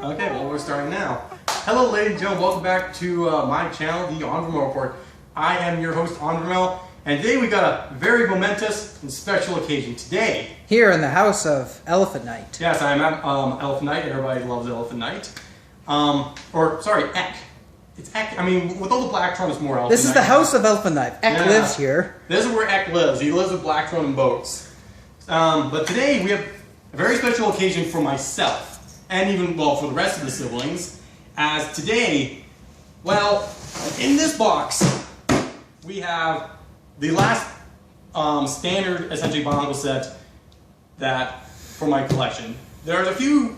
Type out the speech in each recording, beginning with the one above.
Okay, well we're starting now. Hello ladies and gentlemen, welcome back to my channel, the Onvermel Report. I am your host, Onvermel, and today we got a very momentous and special occasion. Today, here in the house of Elephant Knight. Yes, I am at Elephant Knight. Everybody loves Elephant Knight. Eck. It's Eck. I mean, with all the Blacktron, it's more Elephant Knight. This is the house of Elephant Knight. Eck lives here. This is where Eck lives. He lives with Blacktron and boats. But today we have a very special occasion for myself. And even, well, for the rest of the siblings, as today, well, in this box, we have the last standard, essentially, Bionicle set that, for my collection. There's a few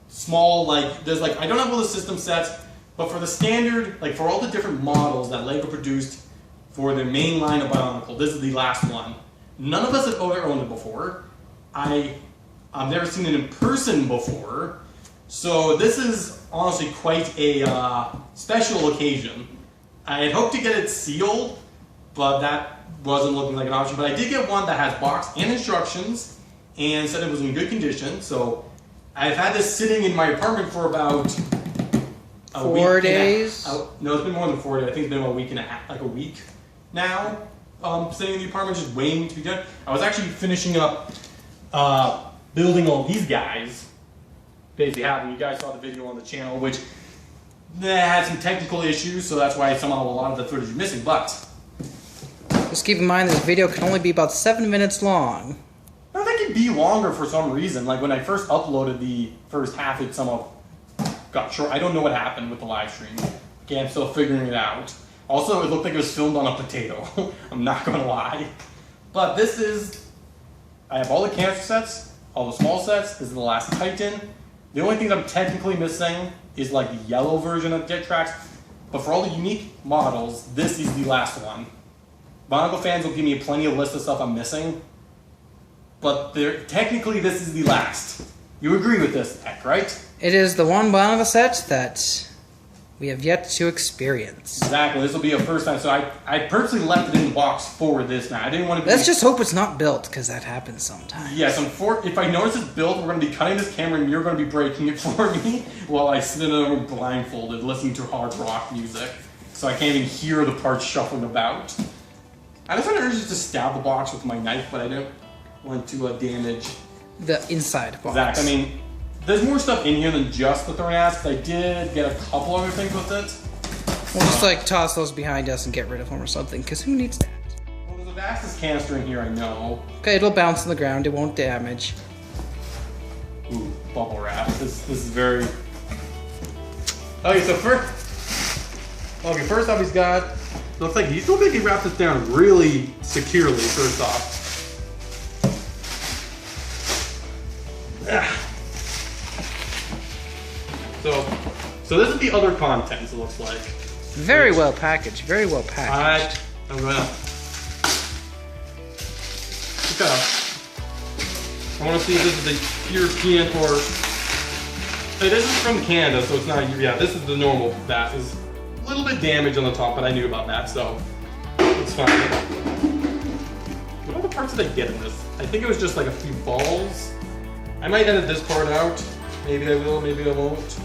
small, I don't have all the system sets, but for the standard, for all the different models that LEGO produced for their main line of Bionicle, this is the last one. None of us have ever owned it before. I've never seen it in person before, so this is honestly quite a special occasion. I had hoped to get it sealed, but that wasn't looking like an option. But I did get one that has box and instructions, and said it was in good condition. So I've had this sitting in my apartment for about 4 days. No, it's been more than 4 days. I think it's been about a week and a half, like a week now. Sitting in the apartment, just waiting to be done. I was actually finishing up building all these guys. Basically happened. You guys saw the video on the channel, which had some technical issues, so that's why somehow a lot of the footage is missing. But just keep in mind this video can only be about 7 minutes long. No, that could be longer for some reason. Like when I first uploaded the first half, it somehow got short. I don't know what happened with the live stream. Okay, I'm still figuring it out. Also, it looked like it was filmed on a potato. I'm not gonna lie. But this is, I have all the cancer sets, all the small sets. This is the last Titan. The only thing I'm technically missing is like the yellow version of Jet Tracks. But for all the unique models, this is the last one. Bionicle fans will give me plenty of list of stuff I'm missing. But technically this is the last. You agree with this, Eck, right? It is the one Bionicle set that we have yet to experience. Exactly, this will be a first time. So I purposely left it in the box for this now. I didn't want to be... Let's just hope it's not built, because that happens sometimes. Yes, if I notice it's built, we're going to be cutting this camera and you're going to be breaking it for me while I sit in a room blindfolded listening to hard rock music. So I can't even hear the parts shuffling about. I just had an urge to stab the box with my knife, but I didn't want to damage the inside box. Exactly. I mean, there's more stuff in here than just the Thornatus. I did get a couple other things with it. We'll just toss those behind us and get rid of them or something, because who needs that? Well, there's a Vaxxus canister in here, I know. Okay, it'll bounce on the ground. It won't damage. Ooh, bubble wrap. This is very... Okay, so first off he's got... Looks like he's going to wrap this down really securely, first off. So this is the other contents, it looks like. Very well packaged, very well packaged. I'm gonna look up. I want to see if this is the European or... Hey, this is from Canada, so it's not... Yeah, this is the normal. That is a little bit damaged on the top, but I knew about that, so it's fine. What other parts did I get in this? I think it was just like a few balls. I might edit this part out. Maybe I will, maybe I won't.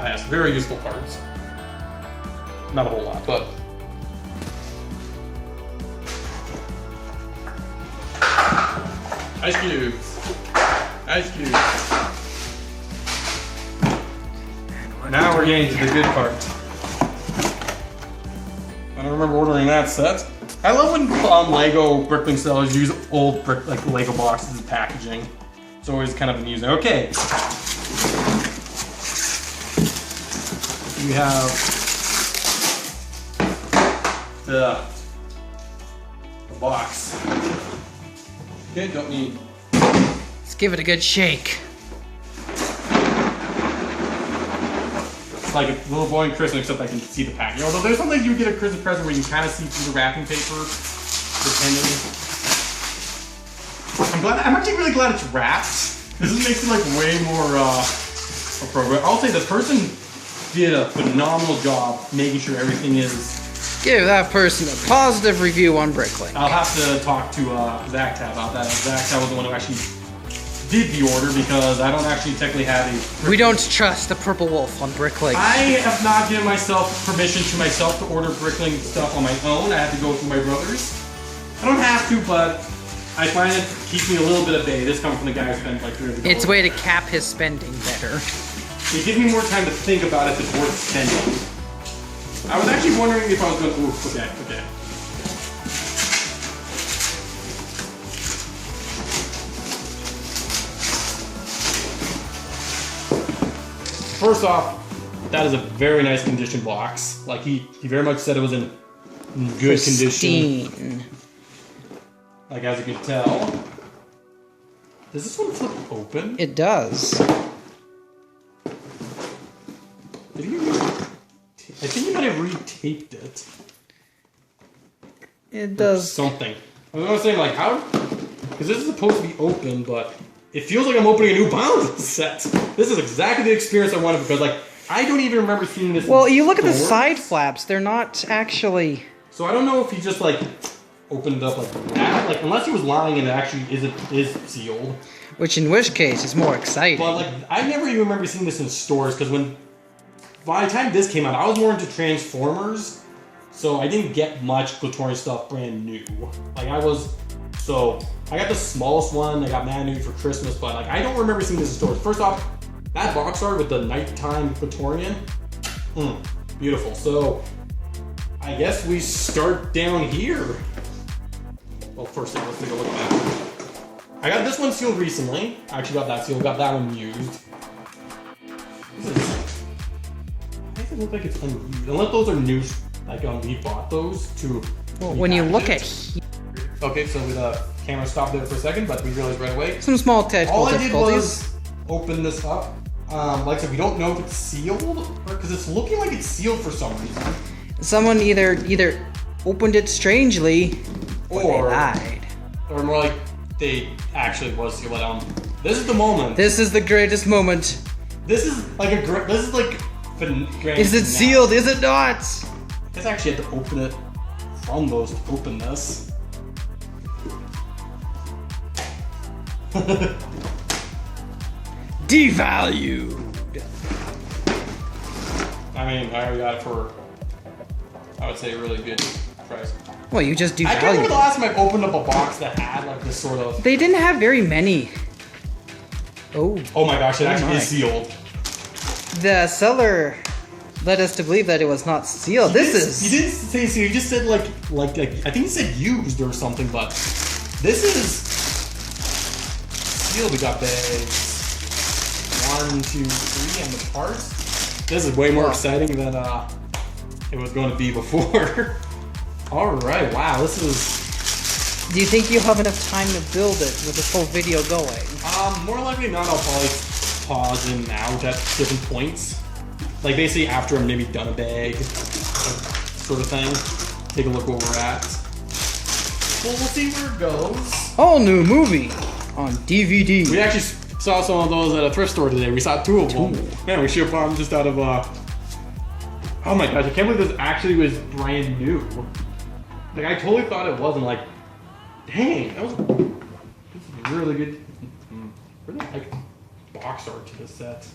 Ah, yes, very useful parts. Not a whole lot, but... Ice cubes. Ice cubes. Now we're getting to the good part. I don't remember ordering that set. I love when LEGO Bricklink sellers use old LEGO boxes as packaging. It's always kind of amusing. Okay. We have the box. Okay, don't need. Let's give it a good shake. It's like a little boring Christmas, except I can see the packaging. Although there's something you get a Christmas present where you can kind of see through the wrapping paper, depending. I'm actually really glad it's wrapped. This makes it like way more appropriate. I'll say the person did a phenomenal job making sure everything is Give that person a positive review on Bricklink. I'll have to talk to Zach about that. Zach was the one who actually did the order because I don't actually technically have a... We don't trust the Purple Wolf on Bricklink. I have not given myself permission to myself to order Bricklink stuff on my own. I have to go through my brothers. I don't have to, but I find it keeps me a little bit at bay. This comes from the guy who spent like $300. It's a way to cap his spending better. It gives me more time to think about if it's worth spending. I was actually wondering if I was going to... Ooh, okay. First off, that is a very nice condition box. Like, he very much said it was in good condition. Like, as you can tell. Does this one flip open? It does. Did he I think you might have re-taped it. It does. Or something. I was saying, like, how... Because this is supposed to be open, but it feels like I'm opening a new Bionicle set. This is exactly the experience I wanted, because, like, I don't even remember seeing this. Well, you look at the side flaps. They're not actually... So I don't know if he just, like, opened it up like that. Like, unless he was lying and it actually is sealed. Which, in which case, is more exciting. But, like, I never even remember seeing this in stores, because by the time this came out, I was more into Transformers, so I didn't get much Glatorian stuff brand new. Like, so I got the smallest one, I got Mad Nude for Christmas, but, like, I don't remember seeing this in stores. First off, that box art with the nighttime Glatorian, beautiful. So, I guess we start down here. Well, first thing, let's take a look back. I got this one sealed recently. I actually got that sealed, got that one used. Why does it look like it's unused? Unless those are new, like we bought those to... Well, when you look at here... Okay, so the camera stopped there for a second, but we realized right away. Some small technical difficulties. All I did was open this up. Like I said, we don't know if it's sealed, because it's looking like it's sealed for some reason. Someone either opened it strangely, or they lied. Or more like, they actually was sealed. This is the moment. This is the greatest moment. This is like Is it sealed? Is it not? I guess I actually had to open it from those to open this. Devalued. I mean, I already got it for, I would say, a really good price. Well, you just devalued. I can't remember the last time I opened up a box that had like this sort of... They didn't have very many. Oh my gosh, it actually is sealed. The seller led us to believe that it was not sealed. He didn't say sealed, he just said like I think he said used or something, but this is sealed. We got bags 1, 2, 3 and the parts. This is way more exciting than it was going to be before. Alright, wow, this is... Do you think you'll have enough time to build it with this whole video going? More likely not. I'll probably pause in now at different points. Like basically after I'm maybe done a bag, sort of thing. Take a look where we're at. Well, we'll see where it goes. All new movie on DVD. We actually saw some of those at a thrift store today. We saw 2 of them. Man, we should have bought them just out of oh my gosh, I can't believe this actually was brand new. Like I totally thought it wasn't. Like, dang, this is really good. Really like box art to this set.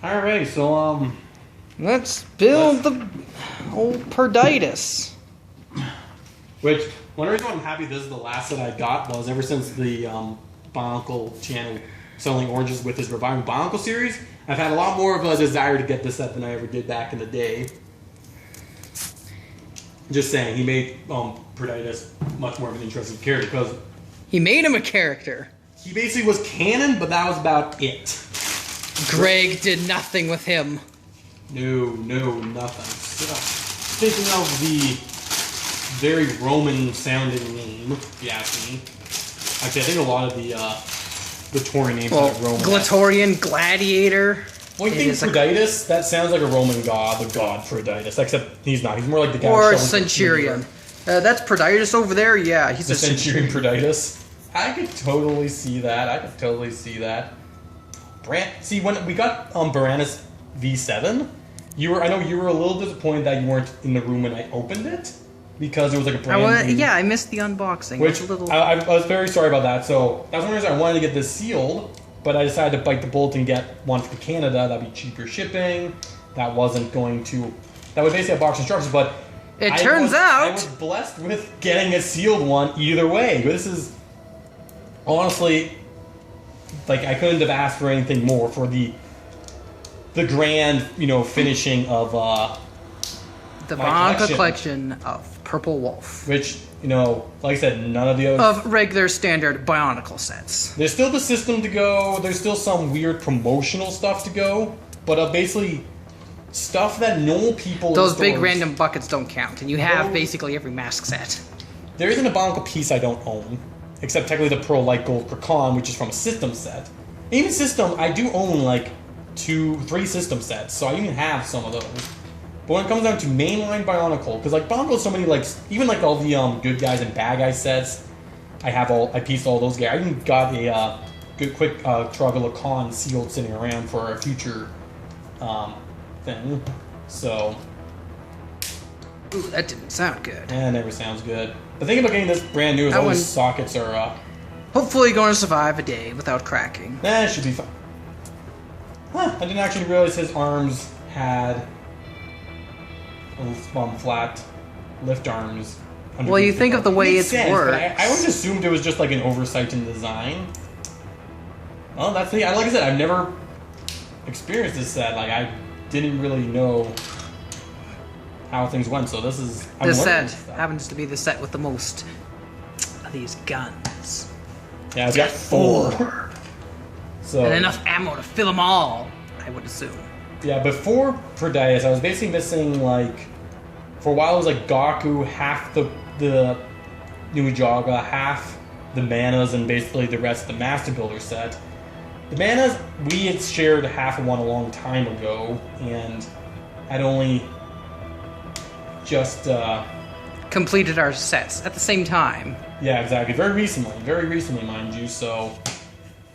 Alright, so let's build the old Perditus. Which, one reason I'm happy this is the last set I got was ever since the Bionicle channel selling oranges with his Reviving Bionicle series, I've had a lot more of a desire to get this set than I ever did back in the day. Just saying, he made Perditus much more of an interesting character because... He made him a character. He basically was canon, but that was about it. Greg did nothing with him. No, nothing. Speaking of the very Roman-sounding name, if you ask me. Actually, I think a lot of the Tory names are Roman. Glatorian, Gladiator. Well, you think Perditus? That sounds like a Roman god, the god Perditus. Except he's not. He's more like the guy. Or Centurion. That's Perditus over there. Yeah, he's the Centurion Perditus. I could totally see that. See, when we got Bionicle V7, I know you were a little disappointed that you weren't in the room when I opened it. because it was like a brand new. Yeah, I missed the unboxing. Which It was a little... I was very sorry about that. So that's one reason I wanted to get this sealed, but I decided to bite the bullet and get one from Canada. That'd be cheaper shipping. That wasn't going to. That was basically a box instructions, but It turns out I was blessed with getting a sealed one either way. This is honestly, like, I couldn't have asked for anything more for the grand, finishing of the my Bionicle collection of Purple Wolf. Which, like I said, none of the other of regular standard Bionicle sets. There's still the system to go. There's still some weird promotional stuff to go, but basically stuff that normal people. Those big random buckets don't count, and you have basically every mask set. There isn't a Bionicle piece I don't own, except technically the Pearl Light Gold Kraken, which is from a system set. Even system, I do own like 2-3 system sets, so I even have some of those. But when it comes down to mainline Bionicle, because like Bionicle has so many, like, even like all the good guys and bad guys sets, I pieced all those guys. I even got a good quick Troggle Khan sealed sitting around for a future thing. So. Ooh, that didn't sound good. It never sounds good. The thing about getting this brand new is all these sockets are. Hopefully going to survive a day without cracking. It should be fine. Huh, I didn't actually realize his arms had flat lift arms. Well, you think of the way it's worked. I always assumed it was just like an oversight in design. Well, that's the. Like I said, I've never experienced this set. Like, I didn't really know how things went. So this is. This set happens to be the set with the most of these guns. Yeah, it's got 4. So, and enough ammo to fill them all, I would assume. Yeah, before Prodeus, I was basically missing, like, for a while it was like Gaku, half the Nuijaga, half the manas, and basically the rest of the Master Builder set. The manas, we had shared half of one a long time ago, and had only just completed our sets at the same time. Yeah, exactly. Very recently, mind you, so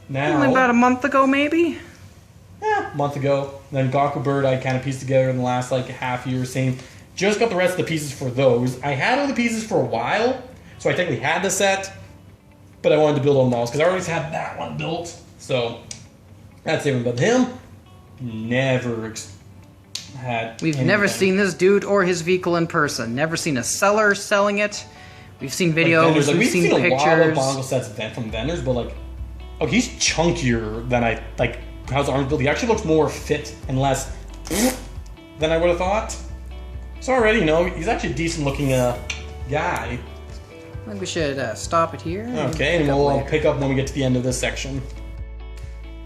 now... Only about a month ago, maybe? Yeah, a month ago. Then Gaku Bird I kind of pieced together in the last, like, half year. Same. Just got the rest of the pieces for those. I had all the pieces for a while, so I technically had the set, but I wanted to build on them all, because I always had that one built. So, that's even. But him, never had... We've never seen this dude or his vehicle in person. Never seen a seller selling it. We've seen videos, like, we've seen pictures. A lot of Bionicle sets from vendors, but, like, oh, he's chunkier than I, like, how's arms built. He actually looks more fit and less than I would have thought. So already, he's actually a decent looking guy. I think we should stop it here. Okay, and we'll pick up when we get to the end of this section.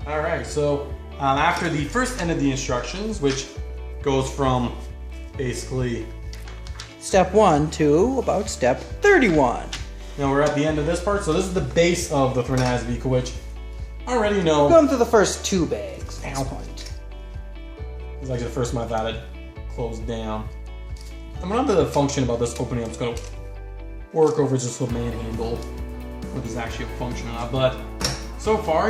Alright, so after the first end of the instructions, which goes from basically step 1 to about step 31. Now we're at the end of this part, so this is the base of the Thornatus vehicle, which I already know. We've gone through the first 2 bags at this point. It's actually the first time I've had it closed down. I'm not the function about this opening. I'm just going to work over just the manhandle, whether there's actually a function or not. But so far,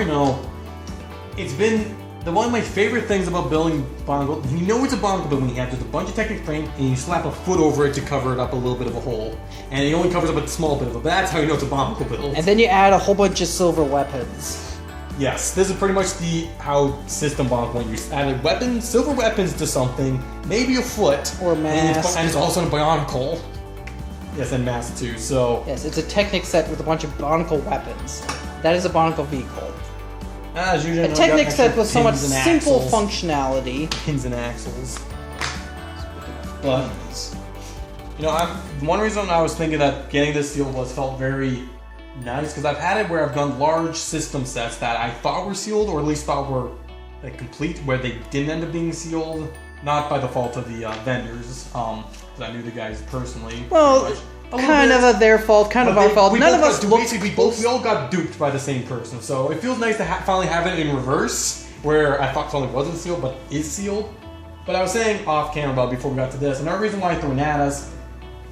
it's been one of my favorite things about building Bionicle. It's a Bionicle build when you have just a bunch of Technic frame and you slap a foot over it to cover it up a little bit of a hole. And it only covers up a small bit of it, but that's how you know it's a Bionicle build. And then you add a whole bunch of silver weapons. Yes, this is pretty much how system Bionicle used. Added weapons, silver weapons to something, maybe a foot, or a mask, and it's also a Bionicle. Yes, and mask too. So yes, it's a Technic set with a bunch of Bionicle weapons. That is a Bionicle vehicle. As usual, a Technic set with so much simple functionality. Pins and axles. But one reason I was thinking that getting this sealed felt very nice, because I've had it where I've done large system sets that I thought were sealed, or at least thought were complete, where they didn't end up being sealed, not by the fault of the vendors, because I knew the guys personally. Well, kind of their fault, kind of our fault. None of us we all got duped by the same person, so it feels nice to finally have it in reverse, where I thought something wasn't sealed but is sealed. But I was saying off camera before we got to this, another reason why Thornatus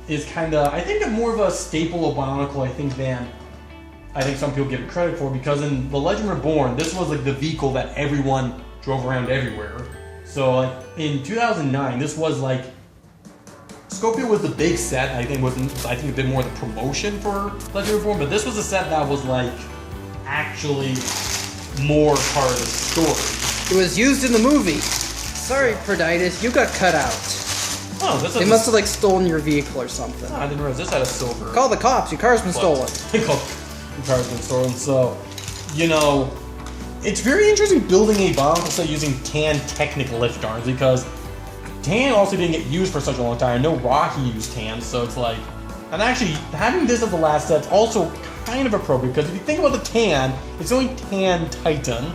is kind of, I think, more of a staple of Bionicle, than I think some people give it credit for, because in The Legend Reborn, this was the vehicle that everyone drove around everywhere. So in 2009, this was Scopio was the big set. I think it did more of the promotion for Legend Reborn, but this was a set that was like actually more part of the story. It was used in the movie. Sorry, Thornatus, you got cut out. Oh, this is. They must have like stolen your vehicle or something. Oh, I didn't realize this had a silver. Call the cops. Your car's been stolen. Your car's been stolen. So, you know, it's very interesting building a Bionicle set using tan Technic lift arms because tan also didn't get used for such a long time. I know Rocky used tan, so it's like, and actually having this as the last set's also kind of appropriate because if you think about the tan, it's only tan Titan,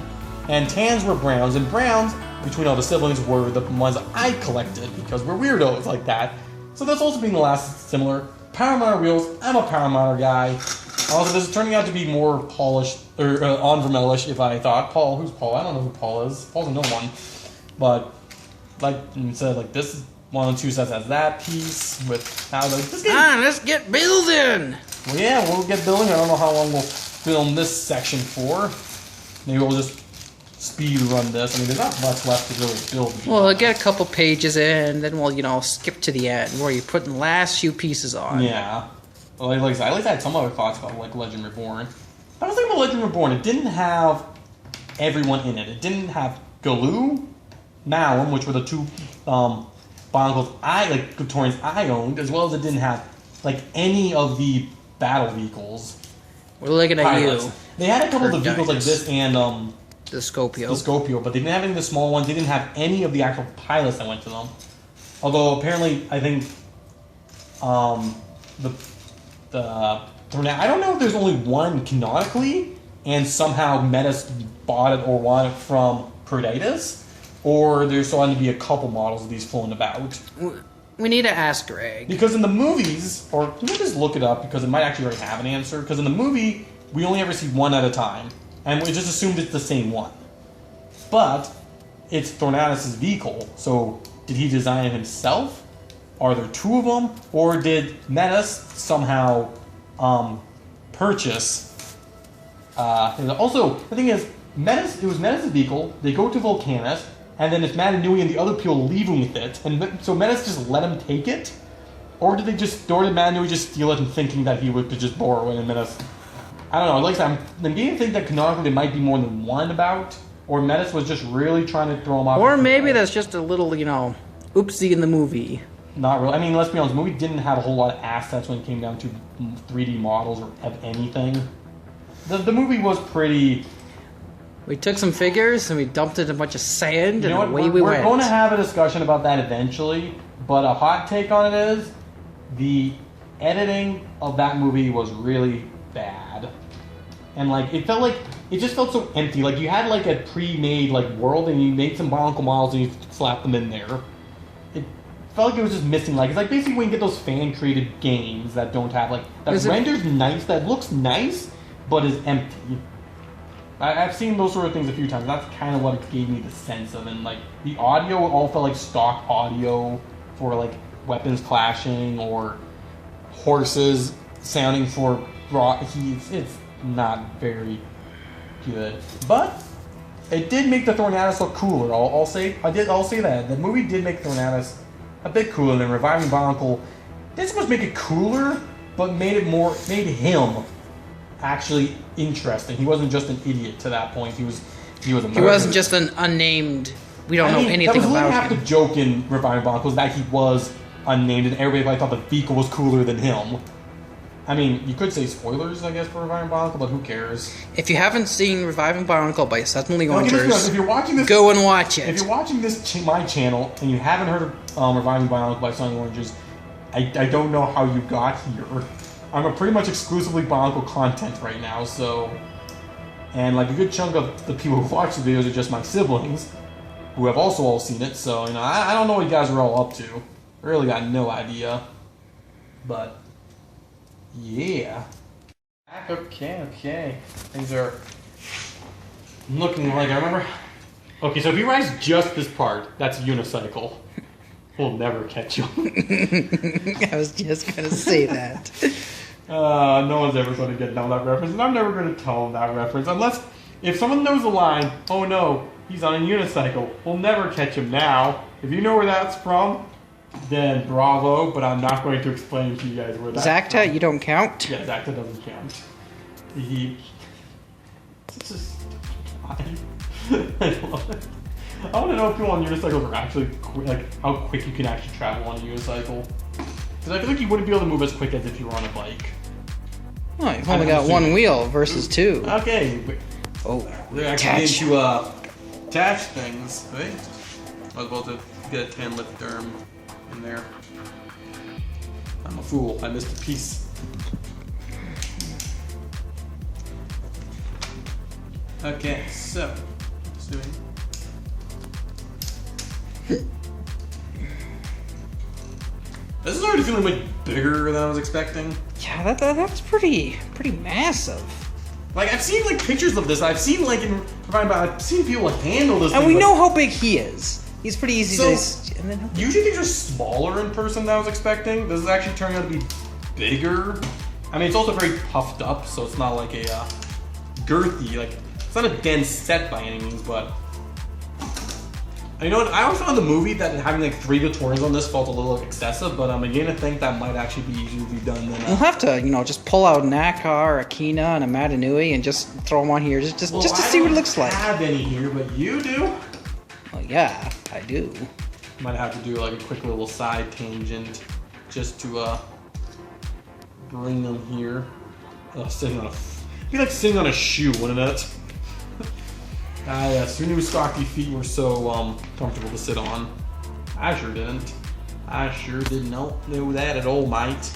and tans were browns, and browns between all the siblings were the ones I collected because we're weirdos like that. So that's also being the last similar. Power Miner wheels, I'm a Power Miner guy. Also, this is turning out to be more polished, or Onvermelish if I thought. Paul, who's Paul? I don't know who Paul is. Paul's a no one. But, like I said, like this is one of the two sets has that piece with how the this game. Let's get building. Well, yeah, we'll get building. I don't know how long we'll film this section for. Maybe we'll just speed run this. I mean, there's not much left to really build. Well, we'll get a couple pages in, then we'll, you know, skip to the end where you're putting the last few pieces on. Yeah. Well, like I said, at least I had some other thoughts about like Legend Reborn. I was thinking about Legend Reborn. It didn't have everyone in it. It didn't have Galoo, Malum, which were the two Bionicles Victorians I owned, as well as it didn't have like any of the battle vehicles. We're looking at pilots. you. They had a couple of the vehicles like Thornatus. this and The Scopio. the Scopio, but they didn't have any of the small ones. They didn't have any of the actual pilots that went to them. Although apparently, I think the Thornatus, I don't know if there's only one canonically, and somehow Metis bought it or won it from Thornatus, or there's starting to be a couple models of these floating about. We need to ask Greg. Because in the movies, or can we just look it up because it might actually already have an answer. Because in the movie, we only ever see one at a time, and we just assumed it's the same one. But it's Thornatus' vehicle, so did he design it himself? Are there two of them, or did Metis somehow purchase? Also, the thing is, it was Metis' vehicle. They go to Volcanus, and then if Madanui and the other people leave him with it, and so Metis just let him take it, or did Madanui just steal it and thinking that he could just borrow it and Metis? I don't know. Like I said, I'm beginning to think that canonically there might be more than one about, or Metis was just really trying to throw him off. Or maybe that's just a little, you know, oopsie in the movie. Not really. I mean, let's be honest. The movie didn't have a whole lot of assets when it came down to 3D models or of anything. The movie was pretty. We took some figures and we dumped it in a bunch of sand, You know and what? away we We're went. going to have a discussion about that eventually. But a hot take on it is the editing of that movie was really bad, and like it just felt so empty. Like you had like a pre-made like world, and you made some Bionicle models and you slapped them in there. It felt like it was just missing. Like it's like basically when you get those fan-created games that don't have like that renders nice, that looks nice, but is empty. I've seen those sort of things a few times. That's kind of what it gave me the sense of, and like the audio all felt like stock audio for like weapons clashing or horses sounding for raw heat. It's not very good, but it did make the Thornatus look cooler. I'll say that the movie did make Thornatus a bit cooler than Reviving Bionicle. Didn't so much make it cooler, but made him actually interesting. He wasn't just an idiot to that point. He was a murderer. He wasn't just an unnamed. We don't know anything about him. That was half the joke in Reviving Bionicle was that he was unnamed, and everybody thought the vehicle was cooler than him. I mean, you could say spoilers, I guess, for Reviving Bionicle, but who cares? If you haven't seen Reviving Bionicle by Suddenly If Wonders, you're watching this, go and watch it. If you're watching this my channel and you haven't heard of Reviving Bionicle by Suddenly Wonders, I don't know how you got here. I'm a pretty much exclusively Bionicle content right now, so... And like a good chunk of the people who watch the videos are just my siblings, who have also all seen it, so, you know, I don't know what you guys are all up to. I really got no idea. But, yeah. Okay. Things are looking like, I remember... Okay, so if you rise just this part, that's unicycle. We'll never catch you. I was just gonna say that. No one's ever going to get down that reference, and I'm never going to tell them that reference unless if someone knows the line. Oh no, he's on a unicycle. We'll never catch him now. If you know where that's from, then bravo, but I'm not going to explain to you guys where that Zacta, you don't count? Yeah, Zacta doesn't count. He... It's just... I love it. I want to know if people on unicycles are actually how quick you can actually travel on a unicycle. Because I feel like you wouldn't be able to move as quick as if you were on a bike. Oh, you've only got one wheel versus two. Okay. Oh, They're actually into attach things, right? I was about to get a 10 lift derm in there. I'm a fool. I missed a piece. Okay, so what's doing? This is already feeling like bigger than I was expecting. Yeah, that's pretty massive. Like I've seen like pictures of this. I've seen like I've seen people handle this. And thing, we know how big he is. He's pretty easy So, to. And then usually these are smaller in person than I was expecting. This is actually turning out to be bigger. I mean, it's also very puffed up, so it's not like a girthy. Like it's not a dense set by any means, but. You know what? I always found the movie that having like 3 tutorials on this felt a little excessive, but I'm beginning to think that might actually be easier to be done than. We'll have to, just pull out an Akar, a Kina, and a Matanui, and just throw them on here, just to see what it looks like. I don't have any here, but you do. Well, yeah, I do. Might have to do like a quick little side tangent, just to bring them here. Sitting on be like sitting on a shoe, wouldn't it? Yes, who knew stocky feet were so comfortable to sit on? I sure didn't. I sure did not know that at all, mate.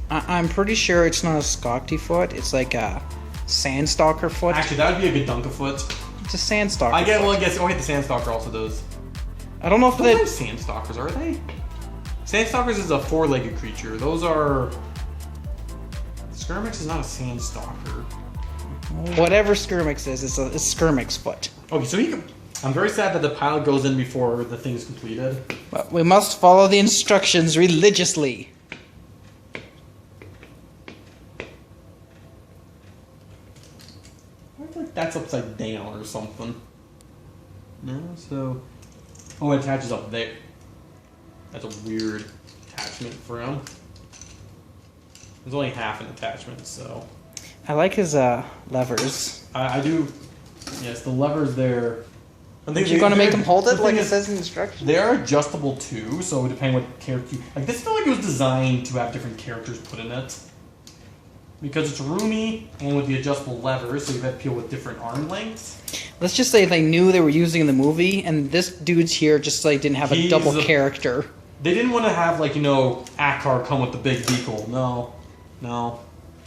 I'm pretty sure it's not a Skokti foot. It's like a Sandstalker foot. Actually, that would be a Godunka foot. It's a Sandstalker. I guess the Sandstalker also does. I don't know if Those aren't Sandstalkers, are they? Sandstalkers is a 4-legged creature. Those are. Skirmix is not a Sandstalker. Whatever Skirmix is, it's a Skirmix foot. Okay, so I'm very sad that the pilot goes in before the thing's completed. But we must follow the instructions religiously. I feel like that's upside down or something. No, so... Oh, it attaches up there. That's a weird attachment for him. There's only half an attachment, so... I like his levers. I do. Yes, the levers there. Are you going to make them hold it like it says in the instructions? They are adjustable too, so depending what character like this felt like it was designed to have different characters put in it. Because it's roomy and with the adjustable levers, so you have people with different arm lengths. Let's just say they knew they were using in the movie, and this dude's here just like didn't have a double character. They didn't want to have Akar come with the big beagle. No.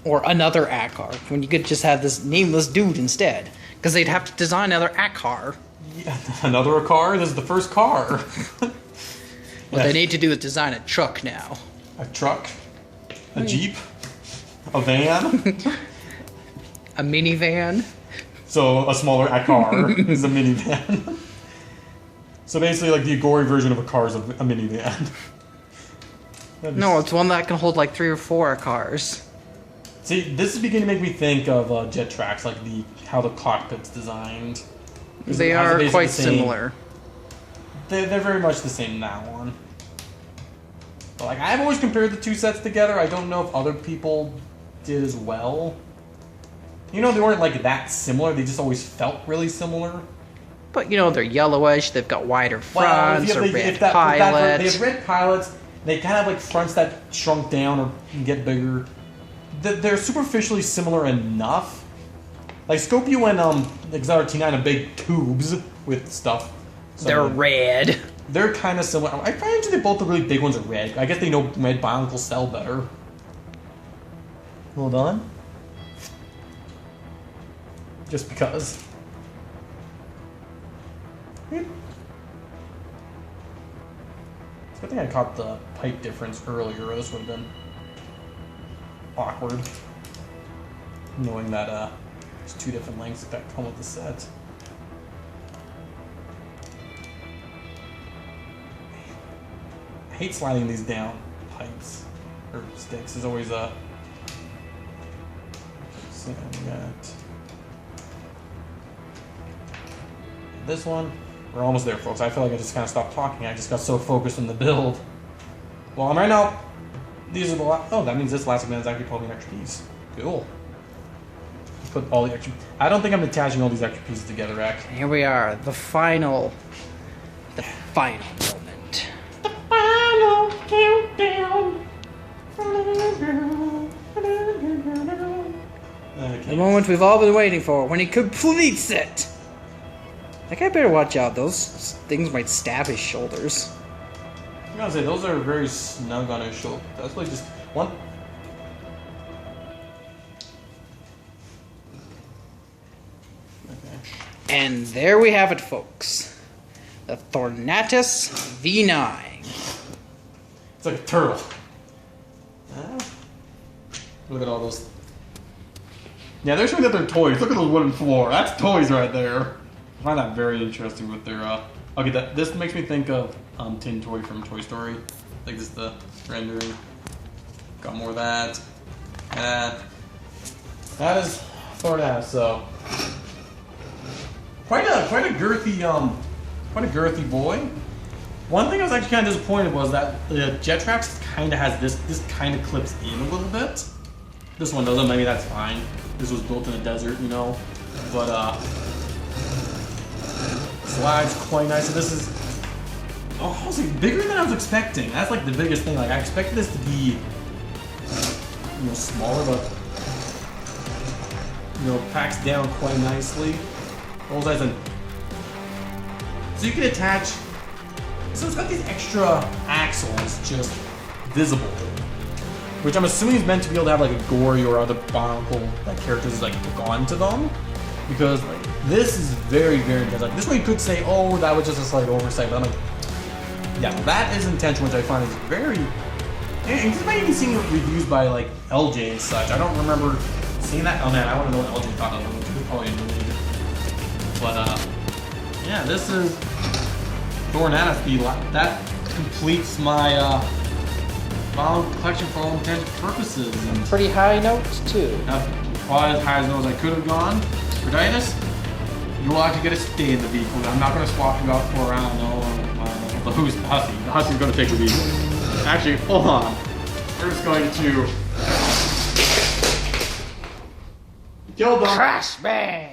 Or another Akar, when you could just have this nameless dude instead. Because they'd have to design another Akar. Yeah, another car? This is the first car. What they need to do is design a truck now. A truck? A Jeep? A van? A minivan? So a smaller Akar is a minivan. So basically like the Agori version of a car is a minivan. No, it's one that can hold like 3 or 4 cars. See, this is beginning to make me think of jet tracks, like how the cockpit's designed. They are quite similar. They're very much the same in that one. But like I've always compared the two sets together. I don't know if other people did as well. They weren't like that similar. They just always felt really similar. But they're yellowish. They've got wider fronts or red pilots. They have red pilots. They kind of have like fronts that shrunk down or get bigger. They're superficially similar enough. Like Scopio and Exotic T9 have big tubes with stuff. So they're red. They're kind of similar. I find that both the really big ones are red. I guess they know red Bionicles sell better. Hold on. Just because. It's a good thing I caught the pipe difference earlier, or this would have been awkward. Knowing that there's 2 different lengths that come with the set. I hate sliding these down pipes or sticks. There's always a. So we got this one. We're almost there, folks. I feel like I just kind of stopped talking. I just got so focused on the build. Well, right now, these are the last. Oh, that means this last event is actually probably an extra piece. Cool. Put all the extra. I don't think I'm attaching all these extra pieces together, Rex. Here we are, the final moment. The final countdown. Okay. The moment we've all been waiting for, when he completes it! That guy better watch out, those things might stab his shoulders. I'm gonna say, those are very snug on his shoulder. That's like just one. Okay. And there we have it, folks. The Thornatus V9. It's like a turtle. Look at all those. Yeah, they're showing that they're toys. Look at those wooden floor. That's toys right there. I find that very interesting with their. Okay, this makes me think of Tin Toy from Toy Story. Like this, the rendering. Got more of that. That is Thornatus. So quite a girthy boy. One thing I was actually kind of disappointed was that the Jet Tracks kind of has this kind of clips in a little bit. This one doesn't. Maybe that's fine. This was built in a desert, you know. But slides quite nice. So this is honestly bigger than I was expecting. That's like the biggest thing. Like I expected this to be, you know, smaller, but you know, packs down quite nicely. Rolls eyes and so you can attach. So it's got these extra axles just visible, which I'm assuming is meant to be able to have like a gory or other Bionicle like characters like hook onto them, because like this is very intense. Like this one you could say, oh, that was just a slight oversight, but I'm like, yeah, that is intentional, which I find is very. And this might even seeing reviews by like LJ and such. I don't remember seeing that. Oh man, I want to know what LJ thought of them. Which was probably annoyed. But yeah, this is Thornatus. That completes my Bionicle collection for all intents and purposes. And Pretty high notes, too. probably as high as I could have gone. Thornatus, you will actually get to stay in the vehicle. I'm not going to swap you out for around. But who's the Hussy? The Hussy's going to take the vehicle. Actually, hold on. We're just going to kill them. Crash bang!